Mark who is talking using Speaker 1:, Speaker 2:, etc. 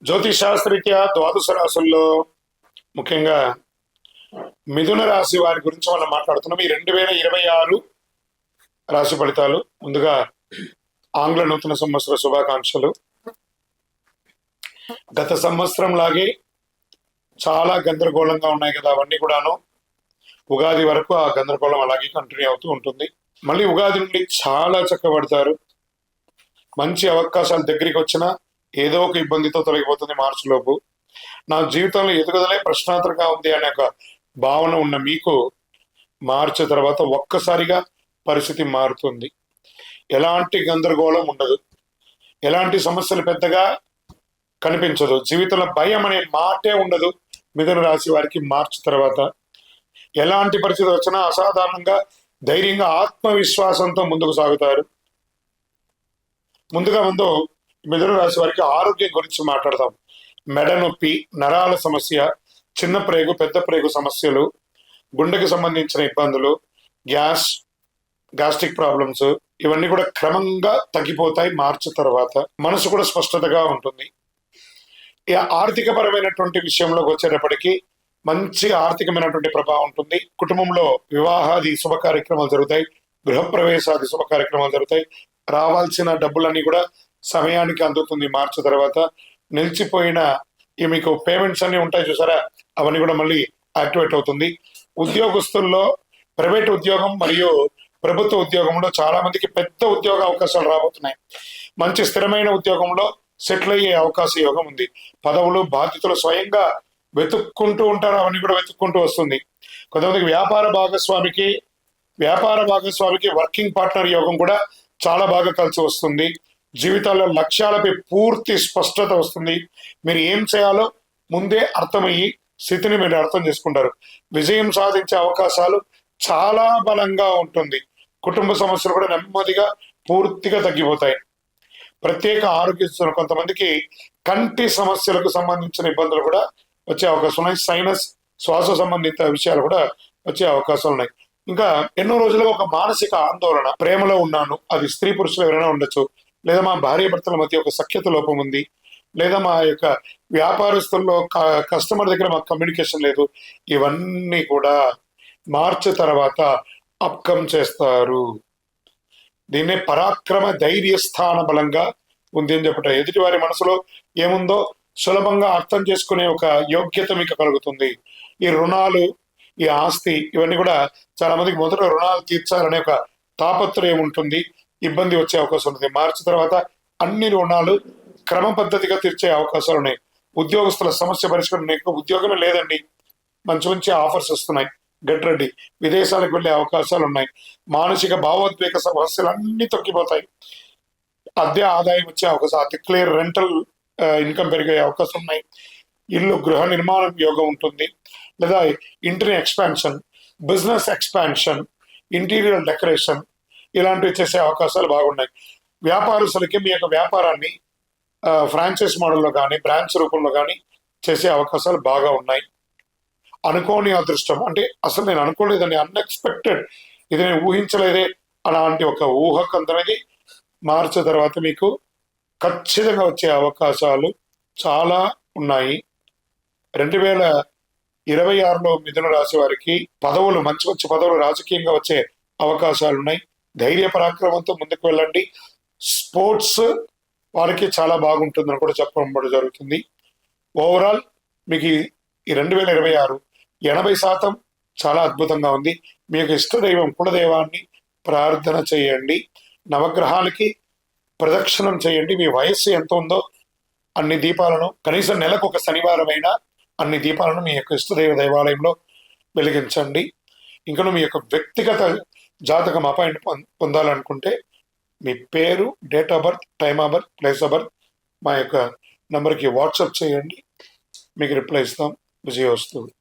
Speaker 1: జ్యోతిషాస్త్రరీత్యా ద్వాదశ రాశుల్లో ముఖ్యంగా మిథున రాశి వారి గురించి మనం మాట్లాడుతున్నాం. ఈ 2026 రాశి ఫలితాలు. ముందుగా ఆంగ్ల నూతన సంవత్సర శుభాకాంక్షలు. గత సంవత్సరం లాగే చాలా గందరగోళంగా ఉన్నాయి కదా, అవన్నీ కూడాను ఉగాది వరకు ఆ గందరగోళం అలాగే కంటిన్యూ అవుతూ ఉంటుంది. మళ్ళీ ఉగాది నుండి చాలా చక్కబడతారు. మంచి అవకాశాలు దగ్గరికి వచ్చినా ఏదో ఒక ఇబ్బందితో తొలగిపోతుంది మార్చి లోపు. నా జీవితంలో ఎదుగుదలే ప్రశ్నార్థకంగా ఉంది అనే ఒక భావన ఉన్న మీకు మార్చి తర్వాత ఒక్కసారిగా పరిస్థితి మారుతుంది. ఎలాంటి గందరగోళం ఉండదు, ఎలాంటి సమస్యలు పెద్దగా కనిపించదు, జీవితంలో భయం అనే మాటే ఉండదు. మిథున రాశి వారికి మార్చి తర్వాత ఎలాంటి పరిస్థితి వచ్చినా అసాధారణంగా ధైర్యంగా ఆత్మవిశ్వాసంతో ముందుకు సాగుతారు. ముందుగా మిథున రాశి వారికి ఆరోగ్యం గురించి మాట్లాడదాం. మెడ నొప్పి, నరాల సమస్య, చిన్న ప్రేగు పెద్ద ప్రేగు సమస్యలు, గుండెకి సంబంధించిన ఇబ్బందులు, గ్యాస్ట్రిక్ ప్రాబ్లమ్స్, ఇవన్నీ కూడా క్రమంగా తగ్గిపోతాయి మార్చి తర్వాత. మనసు కూడా స్పష్టతగా ఉంటుంది. ఆర్థిక పరమైనటువంటి విషయంలోకి వచ్చేటప్పటికీ మంచి ఆర్థికమైనటువంటి ప్రభావం ఉంటుంది. కుటుంబంలో వివాహాది శుభ కార్యక్రమాలు జరుగుతాయి, గృహప్రవేశాది శుభ కార్యక్రమాలు జరుగుతాయి. రావాల్సిన డబ్బులన్నీ కూడా సమయానికి అందుతుంది మార్చి తర్వాత. నిలిచిపోయిన మీకు పేమెంట్స్ అన్ని ఉంటాయి చూసారా, అవన్నీ కూడా మళ్ళీ యాక్టివేట్ అవుతుంది. ఉద్యోగస్తుల్లో ప్రైవేట్ ఉద్యోగం మరియు ప్రభుత్వ ఉద్యోగంలో చాలా మందికి పెద్ద ఉద్యోగ అవకాశాలు రాబోతున్నాయి. మంచి స్థిరమైన ఉద్యోగంలో సెటిల్ అయ్యే అవకాశ యోగం ఉంది. పదవులు బాధ్యతలు స్వయంగా వెతుక్కుంటూ ఉంటారు, అవన్నీ కూడా వెతుక్కుంటూ వస్తుంది. కొంతమందికి వ్యాపార భాగస్వామికి వర్కింగ్ పార్ట్నర్ యోగం కూడా చాలా బాగా కలిసి వస్తుంది. జీవితాల్లో లక్ష్యాలపై పూర్తి స్పష్టత వస్తుంది. మీరు ఏం చేయాలో ముందే అర్థమయ్యి స్థితిని మీరు అర్థం చేసుకుంటారు. విజయం సాధించే అవకాశాలు చాలా బలంగా ఉంటుంది. కుటుంబ సమస్యలు కూడా నెమ్మదిగా పూర్తిగా తగ్గిపోతాయి. ప్రత్యేక ఆరోగ్య కొంతమందికి కంటి సమస్యలకు సంబంధించిన ఇబ్బందులు కూడా వచ్చే అవకాశం ఉన్నాయి. సైనస్, శ్వాస సంబంధిత విషయాలు కూడా వచ్చే అవకాశాలు ఉన్నాయి. ఇంకా ఎన్నో రోజులుగా ఒక మానసిక ఆందోళన, ప్రేమలో ఉన్నాను, అది స్త్రీ పురుషులు ఎవరైనా ఉండొచ్చు, లేదా మా భార్య భర్తల మధ్య ఒక సఖ్యత లోపం ఉంది, లేదా మా యొక్క వ్యాపారస్తుల్లో కస్టమర్ దగ్గర మాకు కమ్యూనికేషన్ లేదు, ఇవన్నీ కూడా మార్చి తర్వాత అప్కమ్ చేస్తారు. దీన్నే పరాక్రమ ధైర్య స్థాన బలంగా ఉంది అని చెప్పట. ఎదుటి వారి మనసులో ఏముందో సులభంగా అర్థం చేసుకునే ఒక యోగ్యత మీకు కలుగుతుంది. ఈ రుణాలు, ఈ ఆస్తి, ఇవన్నీ కూడా చాలా మందికి మొదట రుణాలు తీర్చాలనే ఒక తాపత్రయం ఉంటుంది, ఇబ్బంది వచ్చే అవకాశం ఉంటుంది. మార్చి తర్వాత అన్ని రుణాలు క్రమ పద్ధతిగా తీర్చే అవకాశాలు ఉన్నాయి. ఉద్యోగస్తుల సమస్య పరిష్కరణ, ఉద్యోగమే లేదండి, మంచి మంచి ఆఫర్స్ వస్తున్నాయి, గెట్ రెడ్డి. విదేశాలకు వెళ్ళే అవకాశాలు ఉన్నాయి. మానసిక భావోద్వేగ సమస్యలు అన్ని తొక్కిపోతాయి. అద్దె ఆదాయం వచ్చే అవకాశం, అతి క్లియర్ రెంటల్ ఇన్కమ్ పెరిగే అవకాశం ఉన్నాయి. ఇల్లు గృహ నిర్మాణం యోగం ఉంటుంది, లేదా ఇంటిని expansion, business expansion, interior decoration, ఇలాంటివి చేసే అవకాశాలు బాగున్నాయి. వ్యాపారస్తులకి మీ యొక్క వ్యాపారాన్ని ఫ్రాంచైజ్ మోడల్లో కానీ బ్రాంచ్ రూపంలో కానీ చేసే అవకాశాలు బాగా ఉన్నాయి. అనుకోని అదృష్టం, అంటే అసలు నేను అనుకోలేదని, అన్ఎక్స్పెక్టెడ్, ఇది నేను ఊహించలేదే, అలాంటి ఒక ఊహకందనేది మార్చి తర్వాత మీకు ఖచ్చితంగా వచ్చే అవకాశాలు చాలా ఉన్నాయి. 2026లో మిథున రాశి వారికి పదవులు, మంచి మంచి పదవులు రాజకీయంగా వచ్చే అవకాశాలు ఉన్నాయి. ధైర్య పరాక్రమంతో ముందుకు వెళ్ళండి. స్పోర్ట్స్ వారికి చాలా బాగుంటుందని కూడా చెప్పడం జరుగుతుంది. ఓవరాల్ మీకు ఈ 2026 80% చాలా అద్భుతంగా ఉంది. మీ యొక్క ఇష్టదైవం కులదైవాన్ని ప్రార్థన చేయండి, నవగ్రహాలకి ప్రదక్షిణం చేయండి. మీ వయస్సు ఎంత ఉందో అన్ని దీపాలను, కనీసం నెలకు ఒక శనివారమైనా అన్ని దీపాలను మీ యొక్క ఇష్టదైవ దేవాలయంలో వెలిగించండి. ఇంకా మీ యొక్క వ్యక్తిగత జాతకం అపాయింట్ పొందాలనుకుంటే మీ పేరు, date of birth, time of birth, place of birth మా యొక్క నంబర్కి వాట్సాప్ చేయండి, మీకు రిప్లై ఇస్తాం. విజయోస్తు.